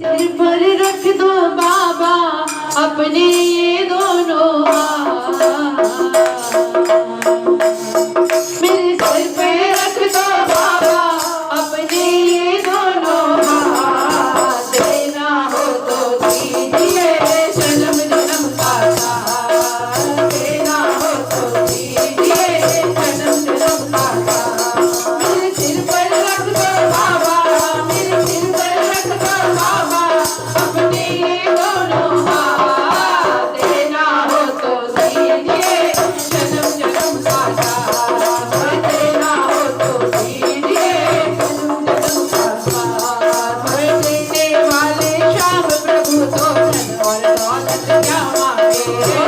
सिर पर रख दो बाबा अपने ये दोनों हाथ, मेरे सिर पे रख दो बाबा अपने ये दोनों हाथ, देना हो तो दीजिए जन्म जन्म का साथ, देना हो तो दीजिए जन्म जन्म का साथ। मेरे सिर पर रख दो बाबा, मेरे सिर पर रख दो बाबा अपने ये दोनों हाथ, देना हो तो दीजिए जन्म जन्म का साथ, देना हो तो दीजिए जन्म जन्म का साथ। देने वाले श्याम प्रभु तो धन और दौलत क्या मांगे,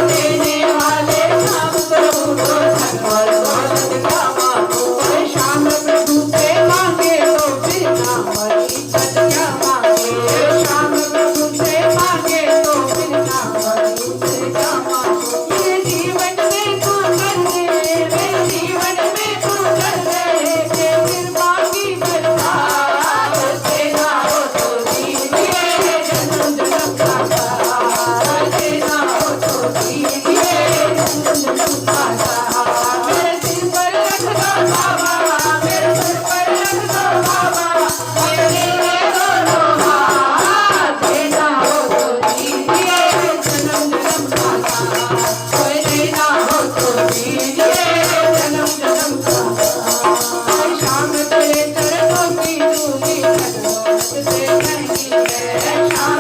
देने वाले श्याम प्रभु तो धन और दौलत क्या मांगे, श्याम प्रभु से मांगे तो फिर नाम और इज्जत क्या मांगे, श्याम प्रभु से मांगे तो फिर नाम और इज्जत क्या मांगे। मेरे जीवन में तू कर दे, मेरे जीवन में तू कर दे, फिर बाकी बर्बाद, देना हो तो दीजिए जन्म जन्म का साथ, देना हो तो दीजिए जन्म जन्म का साथ। मेरे सिर पर रख दो बाबा, मेरे सिर पर रख दो बाबा अपने ये दोनों हाथ, देना हो तो दीजिए जन्म जन्म का साथ, देना हो तो दीजिए जन्म जन्म का साथ। शाम तेरे चरणों की धूली धन दौलत से महंगी है, शाम